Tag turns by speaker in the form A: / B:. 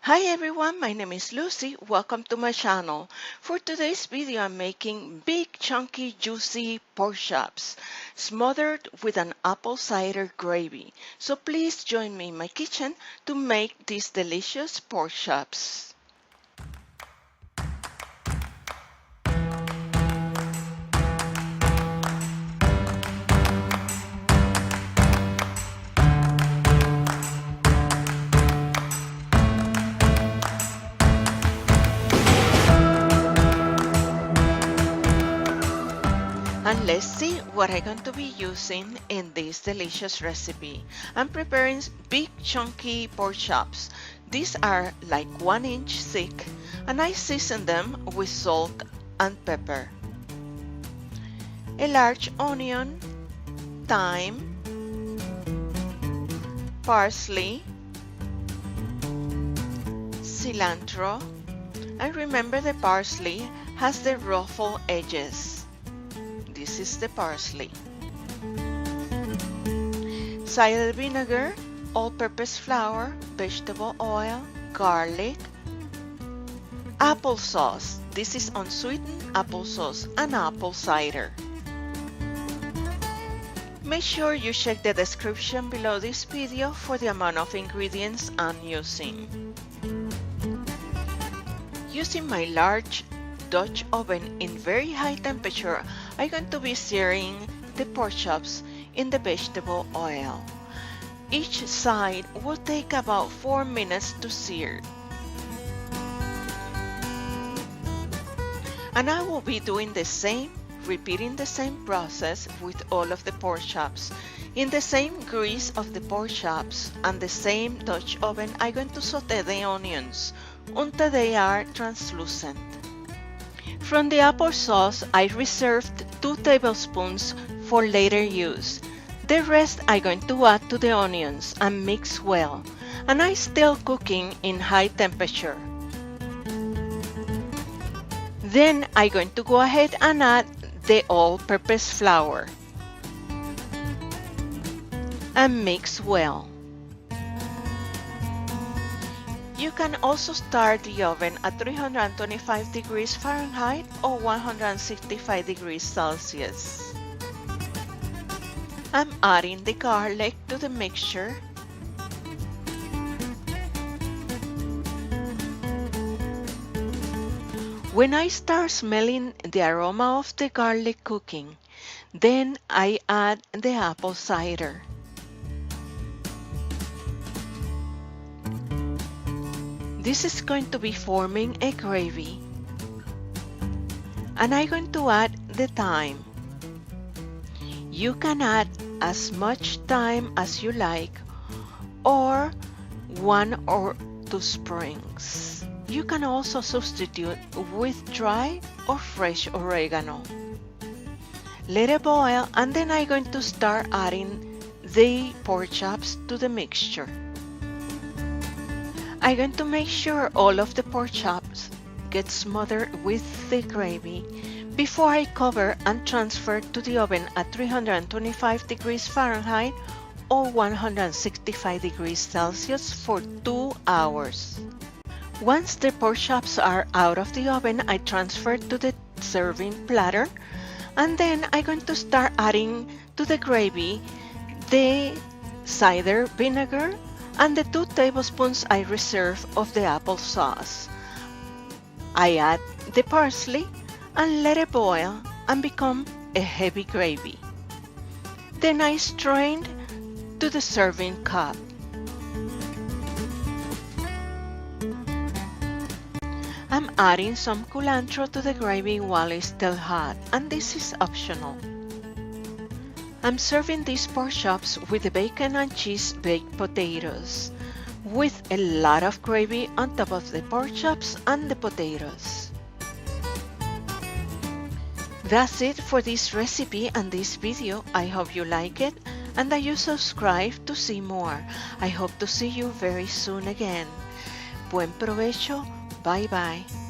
A: Hi everyone, my name is Lucy. Welcome to my channel. For today's video, I'm making big, chunky, juicy pork chops smothered with an apple cider gravy. So please join me in my kitchen to make these delicious pork chops. And let's see what I'm going to be using in this delicious recipe. I'm preparing big chunky pork chops. These are like 1 inch thick and I season them with salt and pepper. A large onion, thyme, parsley, cilantro, and remember the parsley has the ruffled edges. This is the parsley. Cider vinegar, all-purpose flour, vegetable oil, garlic, applesauce. This is unsweetened applesauce and apple cider. Make sure you check the description below this video for the amount of ingredients I'm using. Using my large Dutch oven in very high temperature, I'm going to be searing the pork chops in the vegetable oil. Each side will take about 4 minutes to sear. And I will be doing the same, repeating the same process with all of the pork chops. In the same grease of the pork chops and the same Dutch oven, I'm going to saute the onions until they are translucent. From the applesauce, I reserved 2 tablespoons for later use. The rest I'm going to add to the onions and mix well, and I'm still cooking in high temperature. Then I'm going to go ahead and add the all-purpose flour and mix well. You can also start the oven at 325 degrees Fahrenheit or 165 degrees Celsius. I'm adding the garlic to the mixture. When I start smelling the aroma of the garlic cooking, then I add the apple cider. This is going to be forming a gravy. And I'm going to add the thyme. You can add as much thyme as you like or 1 or 2 sprigs. You can also substitute with dry or fresh oregano. Let it boil and then I'm going to start adding the pork chops to the mixture. I'm going to make sure all of the pork chops get smothered with the gravy before I cover and transfer to the oven at 325 degrees Fahrenheit or 165 degrees Celsius for 2 hours. Once the pork chops are out of the oven, I transfer to the serving platter, and then I'm going to start adding to the gravy the cider vinegar and the 2 tablespoons I reserve of the applesauce. I add the parsley and let it boil and become a heavy gravy. Then I strain to the serving cup. I'm adding some cilantro to the gravy while it's still hot, and this is optional. I'm serving these pork chops with the bacon and cheese baked potatoes, with a lot of gravy on top of the pork chops and the potatoes. That's it for this recipe and this video. I hope you like it and that you subscribe to see more. I hope to see you very soon again. Buen provecho. Bye bye.